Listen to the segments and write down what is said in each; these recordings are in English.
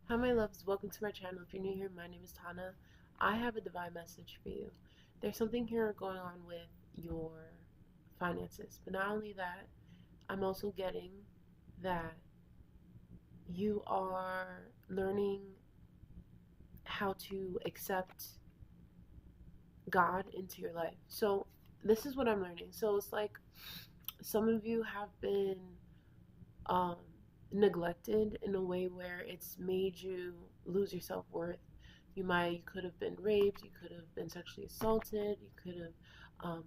Hi, my loves. Welcome to my channel. If you're new here, my name is Tana. I have a divine message for you. There's something here going on with your finances, but not only that, I'm also getting that you are learning how to accept God into your life. So, this is what I'm learning. So, it's like some of you have been um, neglected in a way where it's made you lose your self worth. You could have been raped, you could have been sexually assaulted, you could have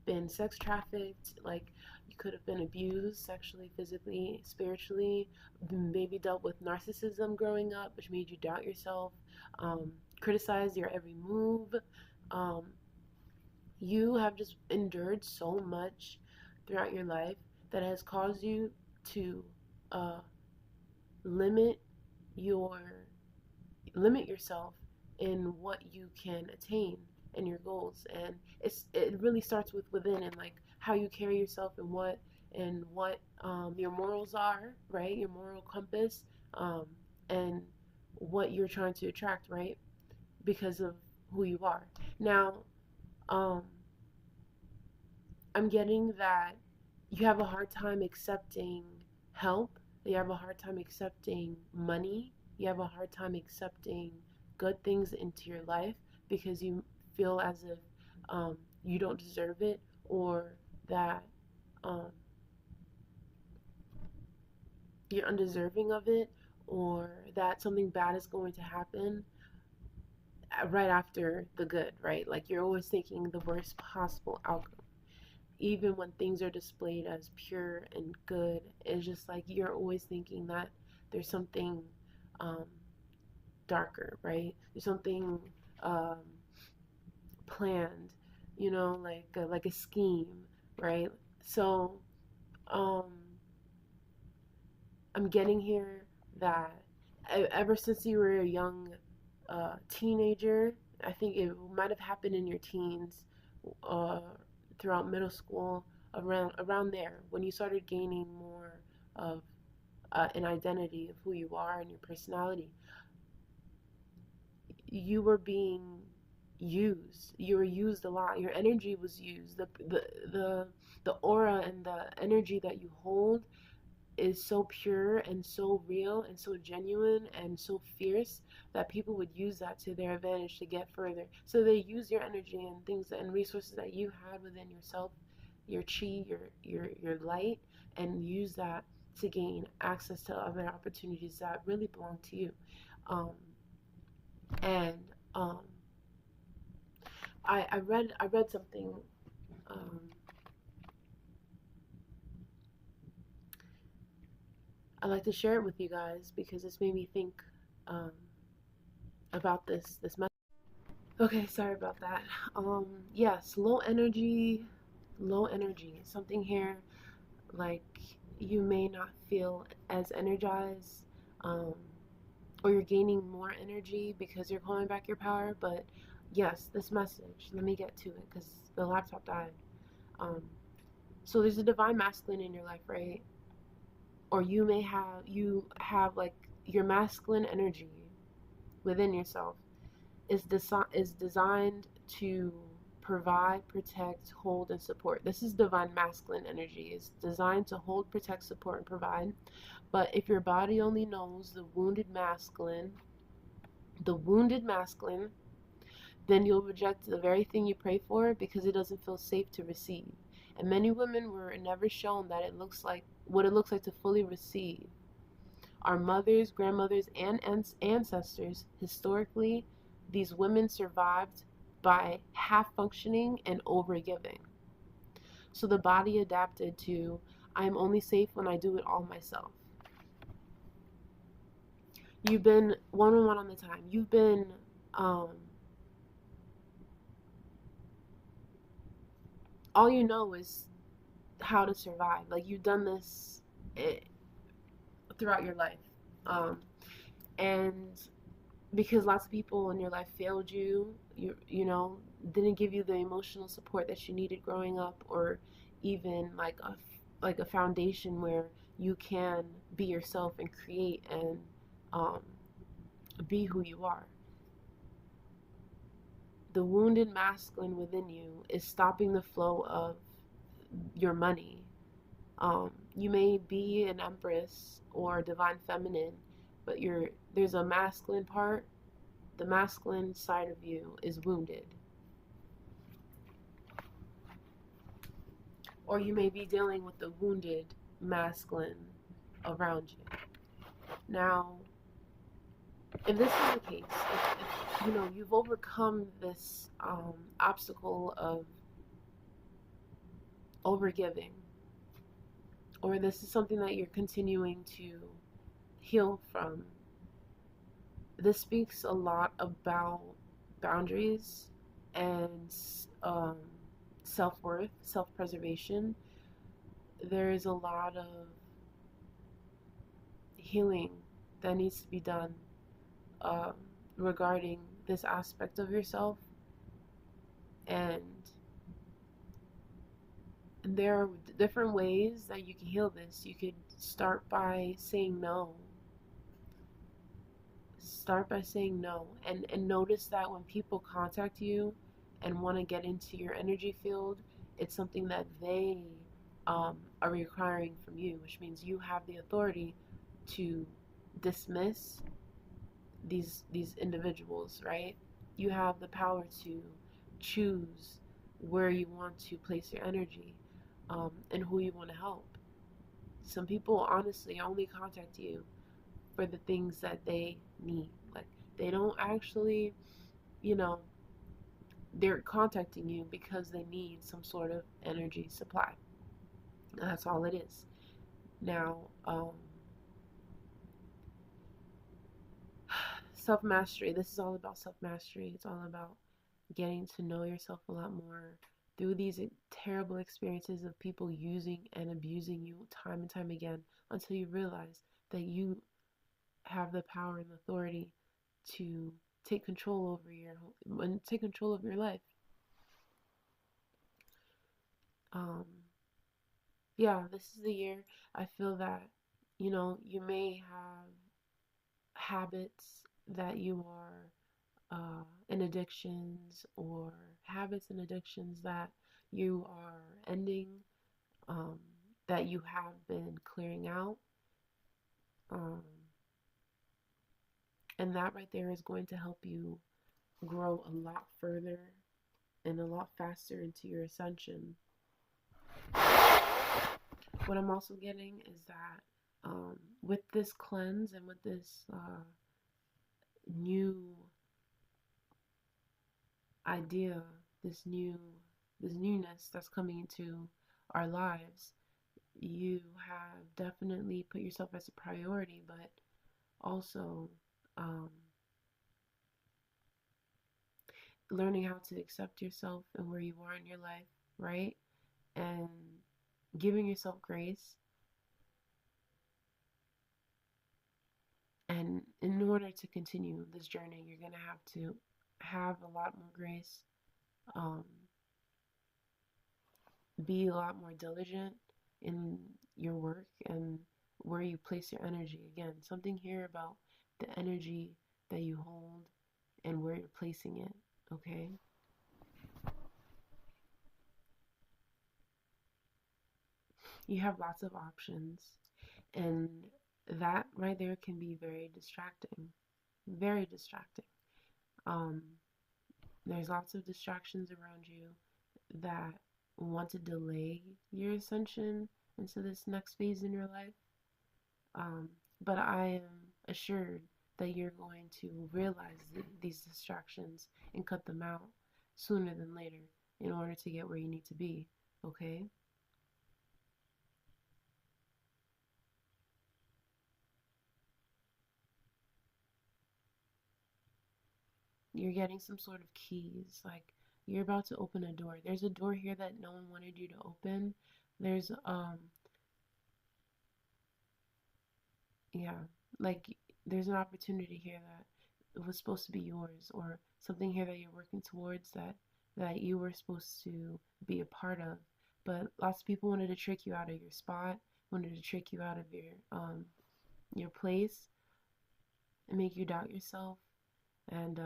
been sex trafficked, like you could have been abused sexually, physically, spiritually, maybe dealt with narcissism growing up, which made you doubt yourself, criticize your every move. Um, you have just endured so much throughout your life that has caused you to uh, limit your limit yourself in what you can attain and your goals. And it really starts with within, and like how you carry yourself and what your morals are, right? Your moral compass, um, and what you're trying to attract, right? Because of who you are. Now, um, I'm getting that you have a hard time accepting help. You have a hard time accepting money. You have a hard time accepting good things into your life because you feel as if you don't deserve it, or that um, you're undeserving of it, or that something bad is going to happen right after the good, right? Like you're always thinking the worst possible outcome. Even when things are displayed as pure and good, it's just like you're always thinking that there's something um, darker, right? There's something um, planned, like a scheme, right? So um, I'm getting here that ever since you were a young teenager, I think it might have happened in your teens, uh, throughout middle school, around there, when you started gaining more of an identity of who you are and your personality. You were being used. You were used a lot. Your energy was used. The aura and the energy that you hold is so pure and so real and so genuine and so fierce that people would use that to their advantage to get further. So they use your energy and things and resources that you had within yourself, your chi, your light, and use that to gain access to other opportunities that really belong to you. Um, and um, I read something. Um, I'd like to share it with you guys because it's made me think um, about this message. Okay, sorry about that. Yes, low energy. Something here like you may not feel as energized, um, or you're gaining more energy because you're calling back your power. But yes, this message. Let me get to it because the laptop died. Um, so there's a divine masculine in your life, right? Or you have like your masculine energy within yourself is designed to provide, protect, hold, and support. This is divine masculine energy. It's designed to hold, protect, support, and provide. But if your body only knows the wounded masculine, then you'll reject the very thing you pray for because it doesn't feel safe to receive. And many women were never shown that it looks like what it looks like to fully receive. Our mothers, grandmothers, and ancestors, historically, these women survived by half functioning and over giving. So the body adapted to, I am only safe when I do it all myself. You've been one on one on the time. You've been, um, all you know is how to survive. Like you've done this eh, throughout your life. Um, and because lots of people in your life failed you didn't give you the emotional support that you needed growing up, or even like a foundation where you can be yourself and create and um, be who you are. The wounded masculine within you is stopping the flow of your money. You may be an empress or divine feminine, but there's a masculine part. The masculine side of you is wounded. Or you may be dealing with the wounded masculine around you. Now, if this is the case, if you know you've overcome this obstacle of overgiving, or this is something that you're continuing to heal from, this speaks a lot about boundaries and um, self-worth, self-preservation. There is a lot of healing that needs to be done um, regarding this aspect of yourself, and there are different ways that you can heal this. You could start by saying no. Start by saying no, and notice that when people contact you and want to get into your energy field, it's something that they are requiring from you, which means you have the authority to dismiss these individuals, right? You have the power to choose where you want to place your energy, and who you want to help. Some people honestly only contact you for the things that they need. Like, they don't actually, you know, they're contacting you because they need some sort of energy supply. That's all it is. Now, self mastery. This is all about self mastery. It's all about getting to know yourself a lot more through these terrible experiences of people using and abusing you time and time again, until you realize that you have the power and authority to take control over your life. Um, yeah, this is the year I feel that you may have habits that you are in addictions, or habits and addictions that you are ending, um, that you have been clearing out. Um, and that right there is going to help you grow a lot further and a lot faster into your ascension. What I'm also getting is that with this cleanse and with this new idea, this newness that's coming into our lives, you have definitely put yourself as a priority, but also um, learning how to accept yourself and where you are in your life, right? And giving yourself grace. And in order to continue this journey, you're going to have to have a lot more grace, um, be a lot more diligent in your work and where you place your energy. Again, something here about the energy that you hold and where you're placing it, okay? You have lots of options, and that right there can be very distracting. Very distracting. Um, there's lots of distractions around you that want to delay your ascension into this next phase in your life. Um, but I am assured that you're going to realize these distractions and cut them out sooner than later in order to get where you need to be, okay? You're getting some sort of keys, like you're about to open a door. There's a door here that no one wanted you to open. There's yeah, like there's an opportunity here that it was supposed to be yours, or something here that you're working towards that you were supposed to be a part of. But lots of people wanted to trick you out of your spot, wanted to trick you out of your place. and make you doubt yourself. And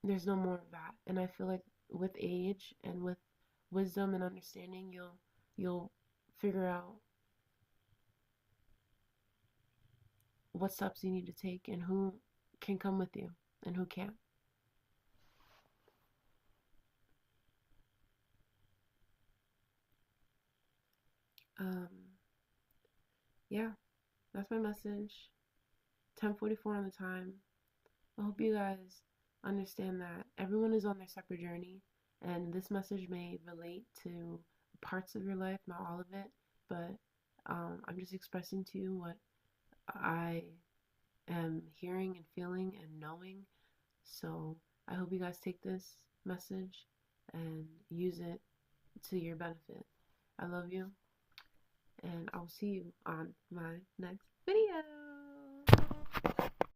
there's no more of that. And I feel like with age and with wisdom and understanding, you'll figure out what steps you need to take and who can come with you and who can't. Um, yeah, that's my message. 10:44 on the time. I hope you guys understand that everyone is on their separate journey, and this message may relate to parts of your life, not all of it, but I'm just expressing to you what I am hearing and feeling and knowing. So I hope you guys take this message and use it to your benefit. I love you, and I'll see you on my next video.